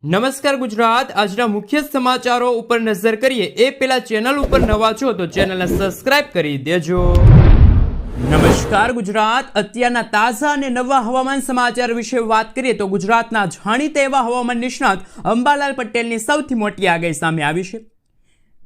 નમસ્કાર ગુજરાત આજના મુખ્ય સમાચારો ઉપર નજર કરીએ એ પહેલા ચેનલ ઉપર નવા છો તો ચેનલને સબસ્ક્રાઇબ કરી દેજો। નમસ્કાર ગુજરાત અત્યારના તાજા અને નવા હવામાન સમાચાર વિશે વાત કરીએ તો ગુજરાતના જાણીતા એવા હવામાન નિષ્ણાત અંબાલાલ પટેલની સૌથી મોટી આગાહી સામે આવી છે।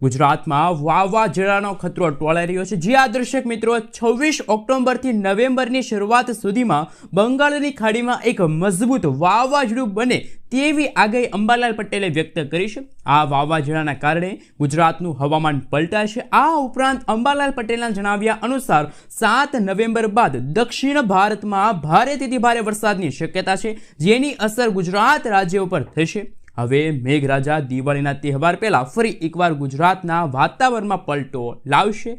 ગુજરાતમાં વાવાઝોડાનો ખતરો ટોળાઈ રહ્યો છે। જે આ દર્શક મિત્રો 26 ઓક્ટોબરથી નવેમ્બરની શરૂઆત સુધીમાં બંગાળની ખાડીમાં એક મજબૂત વાવાઝોડું બને તેવી આગાહી અંબાલાલ પટેલે વ્યક્ત કરી છે। આ વાવાઝોડાના કારણે ગુજરાતનું હવામાન પલટાશે। આ ઉપરાંત અંબાલાલ પટેલના જણાવ્યા અનુસાર 7 નવેમ્બર બાદ દક્ષિણ ભારતમાં ભારેથી ભારે વરસાદની શક્યતા છે, જેની અસર ગુજરાત રાજ્ય ઉપર થશે। હવે મેઘરાજા દિવાળીના તહેવાર પહેલા ફરી એકવાર ગુજરાતના વાતાવરણમાં પલટો લાવશે।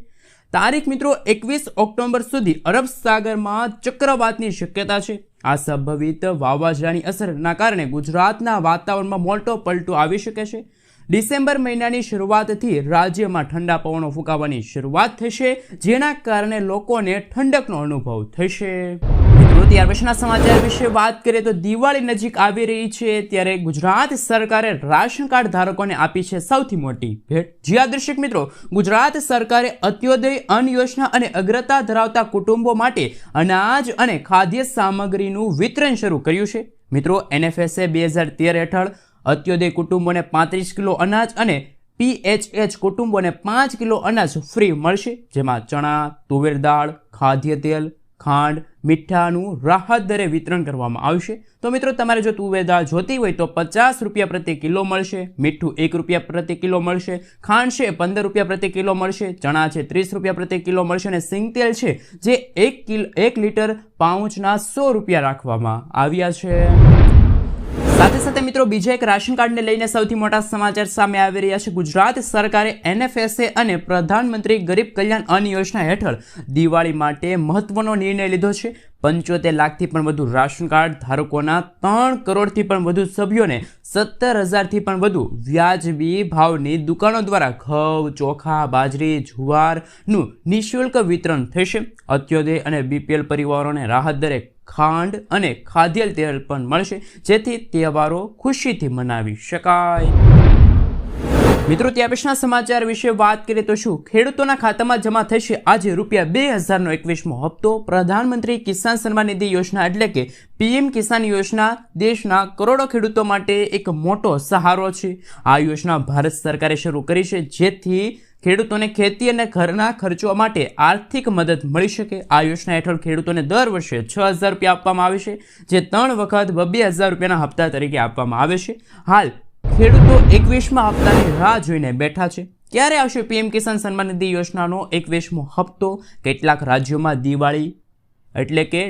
તારીખ મિત્રો 21 ઓક્ટોબર સુધી અરબ સાગરમાં ચક્રવાતની શક્યતા છે। આ સંભવિત વાવાઝોડાની અસરના કારણે ગુજરાતના વાતાવરણમાં મોટો પલટો આવી શકે છે। ડિસેમ્બર મહિનાની શરૂઆતથી રાજ્યમાં ઠંડા પવનો ફૂંકાવાની શરૂઆત થશે, જેના કારણે લોકોને ઠંડકનો અનુભવ થશે। ત્યાર પછીના સમાચાર વિશે વાત કરીએ તો દિવાળી નજીક આવી રહી છે, ત્યારે ગુજરાત સરકારે રાશન કાર્ડ ધારકોને આપી છે સૌથી મોટી ભેટ। જી આ દર્શક મિત્રો, ગુજરાત સરકારે અંત્યોદય અન્ન યોજના અને અગ્રતા ધરાવતા કુટુંબો માટે અનાજ અને ખાદ્ય સામગ્રીનું વિતરણ શરૂ કર્યું છે। મિત્રો, NFSA 2013 હેઠળ અંત્યોદય કુટુંબોને 35 કિલો અનાજ અને PHH કુટુંબોને 5 કિલો અનાજ ફ્રી મળશે, જેમાં ચણા, તુવેર દાળ, ખાદ્ય તેલ, ખાંડ, મીઠાનું રાહત દરે વિતરણ કરવામાં આવશે। તો મિત્રો, તમારે જો તુવેર દાળ જોતી હોય તો 50 રૂપિયા પ્રતિ કિલો મળશે, મીઠું 1 રૂપિયા પ્રતિ કિલો મળશે, ખાંડ છે 15 રૂપિયા પ્રતિ કિલો મળશે, ચણા છે 30 રૂપિયા પ્રતિ કિલો મળશે અને સિંગ તેલ છે જે 1 લીટર પાઉચના 100 રૂપિયા રાખવામાં આવ્યા છે। સાથે સાથે મિત્રો, બીજા એક રાશન કાર્ડને લઈને સૌથી મોટા સમાચાર સામે આવી રહ્યા છે। ગુજરાત સરકારે NFSA અને પ્રધાનમંત્રી ગરીબ કલ્યાણ અન્ન યોજના હેઠળ દિવાળી માટે મહત્વનો નિર્ણય લીધો છે। 75 લાખથી પણ વધુ રાશન કાર્ડ ધારકોના 3 કરોડથી પણ વધુ સભ્યોને 17,000થી પણ વધુ વ્યાજબી ભાવની દુકાનો દ્વારા ઘઉં, ચોખા, બાજરી, જુવારનું નિઃશુલ્ક વિતરણ થશે। અંત્યોદય અને BPL પરિવારોને રાહત દરે ખાંડ અને ખાદ્ય તેલ પણ મળશે, જેથી તહેવારો ખુશીથી મનાવી શકાય। મિત્રો, ત્યાં પછીના સમાચાર વિશે વાત કરીએ તો શું ખેડૂતોના ખાતામાં જમા થશે આજે રૂપિયા 2000નો 21મો હપ્તો। પ્રધાનમંત્રી કિસાન સન્માન નિધિ યોજના એટલે કે PM કિસાન યોજના દેશના કરોડો ખેડૂતો માટે એક મોટો સહારો છે। આ યોજના ભારત સરકારે શરૂ કરી છે, જેથી ખેડૂતોને ખેતી અને ઘરના ખર્ચો માટે આર્થિક મદદ મળી શકે। આ યોજના હેઠળ ખેડૂતોને દર વર્ષે 6,000 રૂપિયા આપવામાં આવે છે, જે 3 વખત 2,000 રૂપિયાના હપ્તા તરીકે આપવામાં આવે છે। હાલ ખેડૂતો 21મા હપ્તાની રાહ જોઈને બેઠા છે। ક્યારે આવશે PM કિસાન સન્માન નિધિ યોજનાનો 21મો હપ્તો? કેટલાક રાજ્યોમાં દિવાળી એટલે કે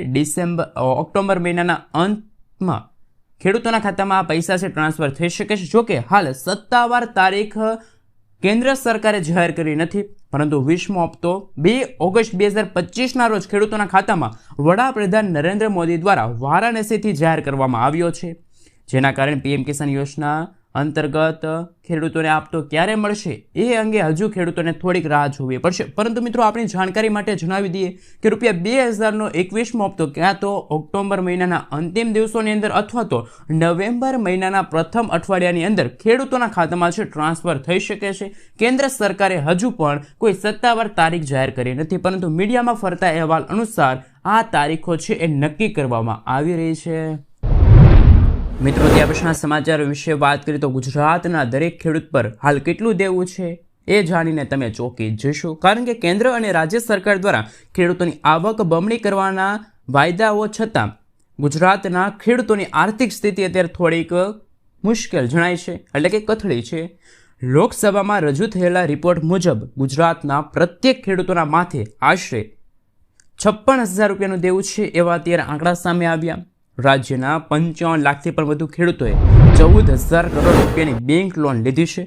ઓક્ટોબર મહિનાના અંતમાં ખેડૂતોના ખાતામાં પૈસા છે ટ્રાન્સફર થઈ શકે છે। જોકે હાલ સત્તાવાર તારીખ કેન્દ્ર સરકારે જાહેર કરી નથી, પરંતુ 20મો હપ્તો 2 ઓગસ્ટ 2025ના રોજ ખેડૂતોના ખાતામાં વડાપ્રધાન નરેન્દ્ર મોદી દ્વારા વારાણસીથી જાહેર કરવામાં આવ્યો છે, જેના કારણે PM કિસાન યોજના અંતર્ગત ખેડૂતોને આપતો ક્યારે મળશે એ અંગે હજુ ખેડૂતોને થોડીક રાહ જોવી પડશે। પરંતુ મિત્રો, આપણી જાણકારી માટે જણાવી દઈએ કે રૂપિયા 2000નો 21મો હપ્તો ક્યાં તો ઓક્ટોબર મહિનાના અંતિમ દિવસોની અંદર અથવા તો નવેમ્બર મહિનાના પ્રથમ અઠવાડિયાની અંદર ખેડૂતોના ખાતામાં છે ટ્રાન્સફર થઈ શકે છે। કેન્દ્ર સરકારે હજુ પણ કોઈ સત્તાવાર તારીખ જાહેર કરી નથી, પરંતુ મીડિયામાં ફરતા અહેવાલ અનુસાર આ તારીખો છે એ નક્કી કરવામાં આવી રહી છે। મિત્રો, ત્યાં પછીના સમાચાર વિશે વાત કરીએ તો ગુજરાતના દરેક ખેડૂત પર હાલ કેટલું દેવું છે એ જાણીને તમે ચોંકી જશો, કારણ કે કેન્દ્ર અને રાજ્ય સરકાર દ્વારા ખેડૂતોની આવક બમણી કરવાના વાયદાઓ છતાં ગુજરાતના ખેડૂતોની આર્થિક સ્થિતિ અત્યારે થોડીક મુશ્કેલ જણાય છે, એટલે કે કથળી છે। લોકસભામાં રજૂ થયેલા રિપોર્ટ મુજબ ગુજરાતના પ્રત્યેક ખેડૂતોના માથે આશરે 56,000 રૂપિયાનું દેવું છે, એવા અત્યારે આંકડા સામે આવ્યા। રાજ્યના 55 લાખથી પણ વધુ ખેડૂતોએ 14,000 કરોડ રૂપિયાની બેંક લોન લીધી છે।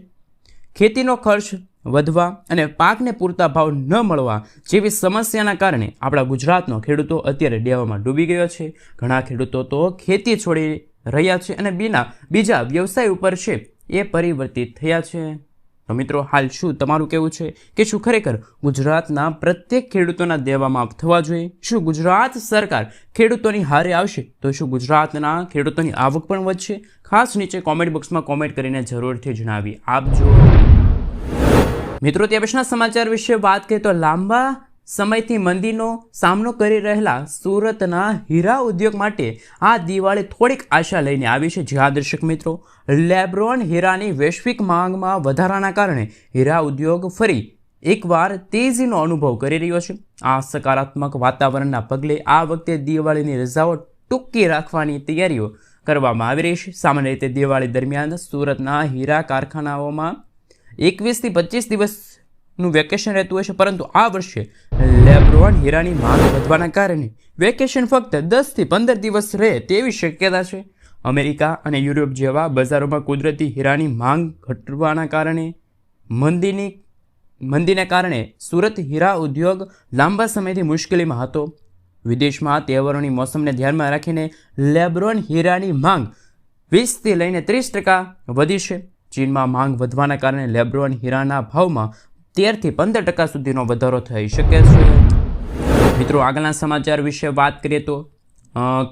ખેતીનો ખર્ચ વધવા અને પાકને પૂરતા ભાવ ન મળવા જેવી સમસ્યાના કારણે આપણા ગુજરાતનો ખેડૂતો અત્યારે દેવામાં ડૂબી ગયો છે। ઘણા ખેડૂતો તો ખેતી છોડી રહ્યા છે અને બીજા વ્યવસાય ઉપર છે એ પરિવર્તિત થયા છે। તો મિત્રો હાલ શું તમારું કહેવું છે કે શું ખરેખર ગુજરાતના પ્રત્યેક ખેડૂતોના દેવા માફ થવા જોઈએ? શું ગુજરાત સરકાર ખેડૂતોની હારે આવશે તો શું ગુજરાતના ખેડૂતોની આવક પણ વધશે? ખાસ નીચે કોમેન્ટ બોક્સમાં કોમેન્ટ કરીને જરૂરથી જણાવી આપજો. મિત્રો તે પછીના સમાચાર વિશે વાત કરીએ તો લાંબા સમયથી મંદીનો સામનો કરી રહેલા સુરતના હીરા ઉદ્યોગ માટે આ દિવાળી થોડીક આશા લઈને આવી છે. જ્યાં દર્શક મિત્રો, લેબ્રોન હીરાની વૈશ્વિક માંગમાં વધારાના કારણે હીરા ઉદ્યોગ ફરી એકવાર તેજીનો અનુભવ કરી રહ્યો છે. આ સકારાત્મક વાતાવરણના પગલે આ વખતે દિવાળીની રજાઓ ટૂંકી રાખવાની તૈયારીઓ કરવામાં આવી રહી છે. સામાન્ય રીતે દિવાળી દરમિયાન સુરતના હીરા કારખાનાઓમાં 21 થી 25 દિવસનું વેકેશન રહેતું હોય છે, પરંતુ આ વર્ષે લેબ્રોન હીરાની માંગ વધવાના કારણે વેકેશન ફક્ત 10 થી 15 દિવસ રહે તેવી શક્યતા છે. અમેરિકા અને યુરોપ જેવા બજારોમાં કુદરતી હીરાની માંગ ઘટવાના કારણે મંદીને કારણે સુરત હીરા ઉદ્યોગ લાંબા સમયથી મુશ્કેલીમાં હતો. વિદેશમાં તહેવારોની મોસમને ધ્યાનમાં રાખીને લેબ્રોન હીરાની માંગ 20 થી લઈને 30% વધી છે. ચીનમાં માંગ વધવાના કારણે લેબ્રોન હીરાના ભાવમાં 13 થી 15% સુધીનો વધારો થઈ શકે છે. મિત્રો આગળના સમાચાર વિશે વાત કરીએ તો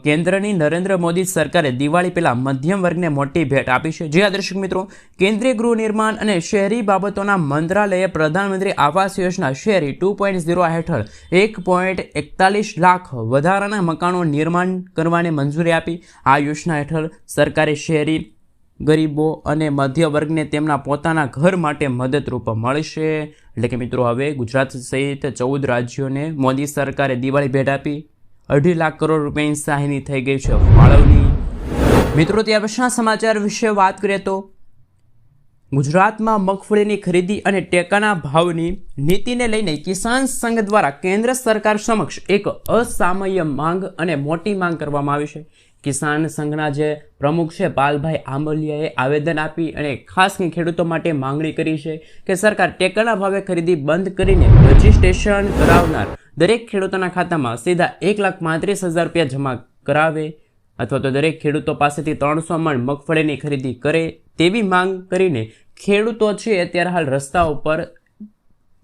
કેન્દ્રની નરેન્દ્ર મોદી સરકારે દિવાળી પહેલા મધ્યમ વર્ગને મોટી ભેટ આપી છે. જે દર્શક મિત્રો, કેન્દ્રીય ગૃહ નિર્માણ અને શહેરી બાબતોના મંત્રાલયે પ્રધાનમંત્રી આવાસ યોજના શહેરી 2.0 હેઠળ 1.41 લાખ વધારાના મકાનો નિર્માણ કરવાની મંજૂરી આપી. આ યોજના હેઠળ સરકારે શહેરી ગરીબો અને મધ્ય વર્ગને તેમના પોતાના ઘર માટે મદદરૂપ મળશે. એટલે કે મિત્રો, હવે ગુજરાત સહિત 14 રાજ્યોને મોદી સરકારે દિવાળી ભેટ આપી 2.5 લાખ કરોડ રૂપિયાની સહાયની થઈ ગઈ છે ફાળવણી. મિત્રો ત્યાર પછીના સમાચાર વિશે વાત કરીએ તો ગુજરાતમાં મગફળીની ખરીદી અને ટેકાના ભાવની નીતિને લઈને કિસાન સંઘ દ્વારા કેન્દ્ર સરકાર સમક્ષ એક અસામાન્ય માંગ અને મોટી માંગ કરવામાં આવી છે. કિસાન સંઘના જે પ્રમુખ છે પાલભાઈ આંબલિયાએ આવેદન આપી અને ખાસ ખેડૂતો માટે માંગણી કરી છે કે સરકાર ટેકાના ભાવે ખરીદી બંધ કરીને રજીસ્ટ્રેશન કરાવનાર દરેક ખેડૂતોના ખાતામાં સીધા 1,35,000 રૂપિયા જમા કરાવે અથવા તો દરેક ખેડૂતો પાસેથી 300 મણ મગફળીની ખરીદી કરે તેવી માંગ કરીને ખેડૂતો છે અત્યારે હાલ રસ્તા ઉપર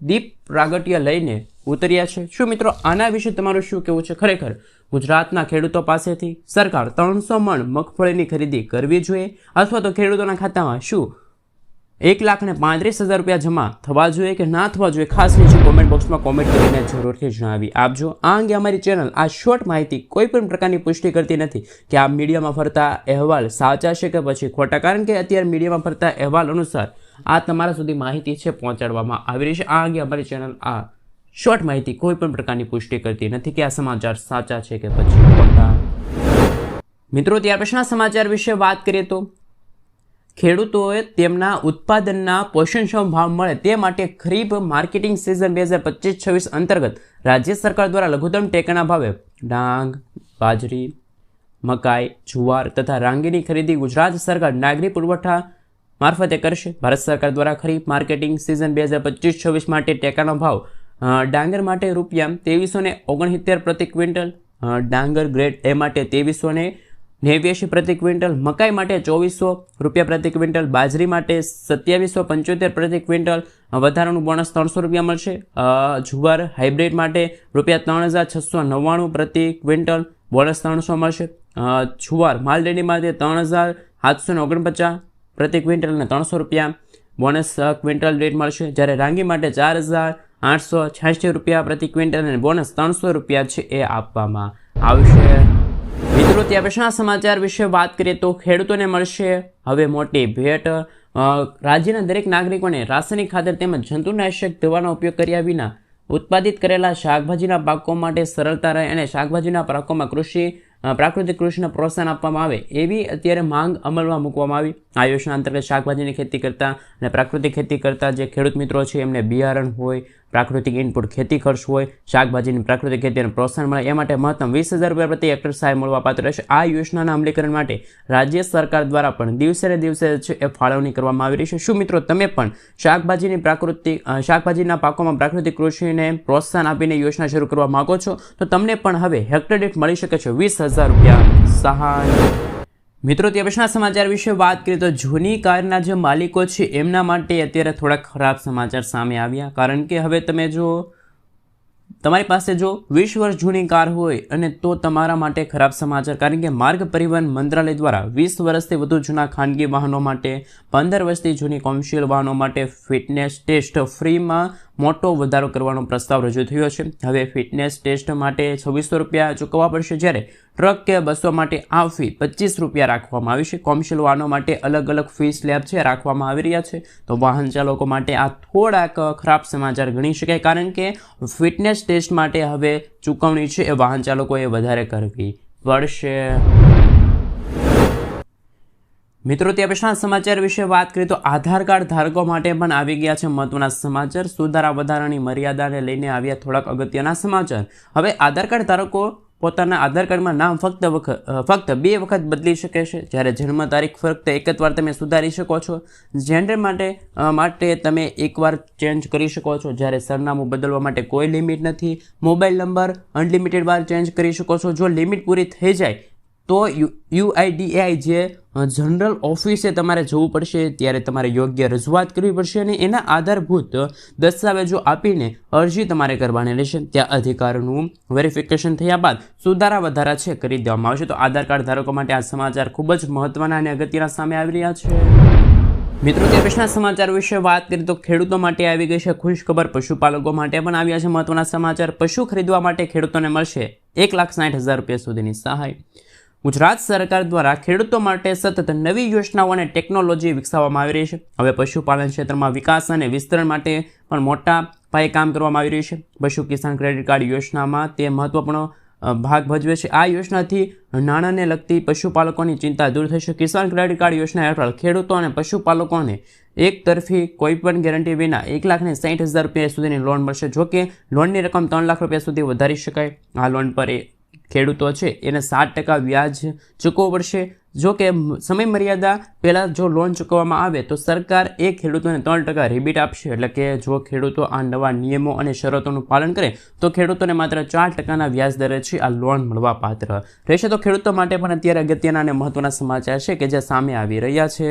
દીપ પ્રાગટ્ય લઈને ઉતર્યા છે. શું મિત્રો આના વિશે તમારું શું કહેવું છે? ખરેખર ગુજરાતના ખેડૂતો પાસેથી સરકાર 300 મણ મગફળીની ખરીદી કરવી જોઈએ અથવા તો ખેડૂતોના ખાતામાં શું 1,35,000 રૂપિયા જમા થવા જોઈએ કે ના થવા જોઈએ? ખાસ નીચે કોમેન્ટ બોક્સમાં કોમેન્ટ કરીને જરૂરથી જણાવી આપજો. આ અંગે અમારી ચેનલ આ શોર્ટ માહિતી કોઈ પણ પ્રકારની પુષ્ટિ કરતી નથી કે આ મીડિયામાં ફરતા અહેવાલ સાચા છે કે પછી ખોટા, કારણ કે અત્યારે મીડિયામાં ફરતા અહેવાલ અનુસાર આ તમારા સુધી માહિતી છે પહોંચાડવામાં આવી રહી છે. આ અંગે અમારી ચેનલ આ શોર્ટ માહિતી કોઈ પણ પ્રકારની પુષ્ટિ કરતી નથી કે આ સમાચાર સાચા છે કે પછી ખોટા. મિત્રો ત્યાર પછીના સમાચાર વિશે વાત કરીએ તો ખેડૂતોએ તેમના ઉત્પાદનના પોષણક્ષમ ભાવ મળે તે માટે ખરીફ માર્કેટિંગ સિઝન 2025-26 અંતર્ગત રાજ્ય સરકાર દ્વારા લઘુત્તમ ટેકાના ભાવે ડાંગ, બાજરી, મકાઈ, જુવાર તથા રાંગીની ખરીદી ગુજરાત સરકાર નાગરિક પુરવઠા મારફતે કરશે. ભારત સરકાર દ્વારા ખરીફ માર્કેટિંગ સિઝન 2025-26 માટે ટેકાનો ભાવ ડાંગર માટે ₹2369 પ્રતિ ક્વિન્ટલ, ડાંગર ગ્રેડ એ માટે 2389 પ્રતિ ક્વિન્ટલ, મકાઈ માટે ₹2400 પ્રતિ ક્વિન્ટલ, બાજરી માટે 2775 પ્રતિ ક્વિન્ટલ, વધારાનું બોનસ ₹300 મળશે. જુવાર હાઇબ્રિડ માટે ₹3699 પ્રતિ ક્વિન્ટલ, બોનસ 300 મળશે. જુવાર માલદેની માટે 3749 પ્રતિ ક્વિન્ટલ અને ₹300 બોનસ ક્વિન્ટલ રેટ મળશે. જ્યારે રાંગી માટે 4,886 પ્રતિ ક્વિન્ટલ અને બોનસ ₹300 છે એ આપવામાં આવશે. મિત્રો ત્યાં પછીના સમાચાર વિશે વાત કરીએ તો ખેડૂતોને મળશે હવે મોટી ભેટ. રાજ્યના દરેક નાગરિકોને રાસાયણિક ખાતર તેમજ જંતુનાશક દવાનો ઉપયોગ કર્યા વિના ઉત્પાદિત કરેલા શાકભાજીના પાકો માટે સરળતા રહે અને શાકભાજીના પાકોમાં પ્રાકૃતિક કૃષિને પ્રોત્સાહન આપવામાં આવે એવી અત્યારે માંગ અમલમાં મૂકવામાં આવી. આ યોજના અંતર્ગત શાકભાજીની ખેતી કરતા અને પ્રાકૃતિક ખેતી કરતા જે ખેડૂત મિત્રો છે એમને બિયારણ હોય, પ્રાકૃતિક ઇનપુટ ખેતી ખર્ચ હોય, શાકભાજીની પ્રાકૃતિક ખેતીને પ્રોત્સાહન મળે એ માટે મહત્તમ 20,000 રૂપિયા પ્રતિ હેક્ટર સહાય મળવાપાત્ર રહેશે. આ યોજનાના અમલીકરણ માટે રાજ્ય સરકાર દ્વારા પણ દિવસે ને દિવસે છે એ ફાળવણી કરવામાં આવી રહી છે. શું મિત્રો તમે પણ શાકભાજીના પાકોમાં પ્રાકૃતિક કૃષિને પ્રોત્સાહન આપીને યોજના શરૂ કરવા માંગો છો તો તમને પણ હવે હેક્ટર દીઠ મળી શકે છે 20,000 રૂપિયા સહાય. મિત્રો તે પછીના સમાચાર વિશે વાત કરીએ તો જૂની કારના જે માલિકો છે એમના માટે અત્યારે થોડા ખરાબ સમાચાર સામે આવ્યા, કારણ કે હવે તમે જો તમારી પાસે જો 20 વર્ષ જૂની કાર હોય અને તો તમારા માટે ખરાબ સમાચાર, કારણ કે માર્ગ પરિવહન મંત્રાલય દ્વારા 20 વર્ષથી વધુ જૂના ખાનગી વાહનો માટે 15 વર્ષથી જૂની કોમર્શિયલ વાહનો માટે ફિટનેસ ટેસ્ટ ફ્રીમાં મોટો વધારો કરવાનો પ્રસ્તાવ રજૂ થયો છે. હવે ફિટનેસ ટેસ્ટ માટે 2600 રૂપિયા ચૂકવવા પડશે, જ્યારે ટ્રક કે બસો માટે આ ફી 25 રૂપિયા રાખવામાં આવી છે. કોમર્શિયલ વાહનો માટે અલગ અલગ ફી સ્લેબ છે રાખવામાં આવી રહ્યા છે. તો વાહન ચાલકો માટે આ થોડાક ખરાબ સમાચાર ગણી શકાય, કારણ કે ફિટનેસ ટેસ્ટ માટે હવે ચૂકવણી છે એ વાહન ચાલકોએ વધારે કરવી પડશે. મિત્રો તે પછીના સમાચાર વિશે વાત કરીએ તો આધાર કાર્ડ ધારકો માટે પણ આવી ગયા છે મહત્વના સમાચાર. સુધારા વધારાની મર્યાદાને લઈને આવ્યા થોડાક અગત્યના સમાચાર. હવે આધાર કાર્ડ ધારકો પોતાના આધાર કાર્ડમાં નામ ફક્ત 2 વખત બદલી શકે છે, જ્યારે જન્મ તારીખ ફક્ત એક જ વાર તમે સુધારી શકો છો. જેન્ડર માટે તમે એકવાર ચેન્જ કરી શકો છો, જ્યારે સરનામું બદલવા માટે કોઈ લિમિટ નથી. મોબાઈલ નંબર અનલિમિટેડ વાર ચેન્જ કરી શકો છો. જો લિમિટ પૂરી થઈ જાય તો UIDAI જે જનરલ ઓફિસે તમારે જવું પડશે, ત્યારે તમારે યોગ્ય રજૂઆત કરવી પડશે અને એના આધારભૂત દસ્તાવેજો આપીને અરજી તમારે કરવાની રહેશે. ત્યાં અધિકારનું વેરિફિકેશન થયા બાદ સુધારા વધારા છે કરી દેવામાં આવશે. તો આધાર કાર્ડ ધારકો માટે આ સમાચાર ખૂબ જ મહત્વના અને અગત્યના સામે આવી રહ્યા છે. મિત્રો તે પછીના સમાચાર વિશે વાત કરીએ તો ખેડૂતો માટે આવી ગઈ છે ખુશ ખબર. પશુપાલકો માટે પણ આવ્યા છે મહત્વના સમાચાર. પશુ ખરીદવા માટે ખેડૂતોને મળશે 1,60,000 રૂપિયા સુધીની સહાય. ગુજરાત સરકાર દ્વારા ખેડૂતો માટે સતત નવી યોજનાઓ અને ટેકનોલોજી વિકસાવવામાં આવી રહી છે. હવે પશુપાલન ક્ષેત્રમાં વિકાસ અને વિસ્તરણ માટે પણ મોટા પાયે કામ કરવામાં આવી રહ્યું છે. પશુ કિસાન ક્રેડિટ કાર્ડ યોજનામાં તે મહત્વપૂર્ણ ભાગ ભજવે છે. આ યોજનાથી નાણાંને લગતી પશુપાલકોની ચિંતા દૂર થશે. કિસાન ક્રેડિટ કાર્ડ યોજના હેઠળ ખેડૂતો અને પશુપાલકોને એક તરફી કોઈપણ ગેરંટી વિના 1,60,000 રૂપિયા સુધીની લોન મળશે. જોકે લોનની રકમ 3 લાખ રૂપિયા સુધી વધારી શકાય. આ લોન પર ખેડૂતો છે એને 7% વ્યાજ ચૂકવવું પડશે. જો કે સમય મર્યાદા પહેલાં જો લોન ચૂકવવામાં આવે તો સરકાર એ ખેડૂતોને 3% રિબીટ આપશે. એટલે કે જો ખેડૂતો આ નવા નિયમો અને શરતોનું પાલન કરે તો ખેડૂતોને માત્ર 4%ના વ્યાજ દરે છે આ લોન મળવા પાત્ર રહેશે. તો ખેડૂતો માટે પણ અત્યારે અગત્યના અને મહત્વના સમાચાર છે કે જે સામે આવી રહ્યા છે.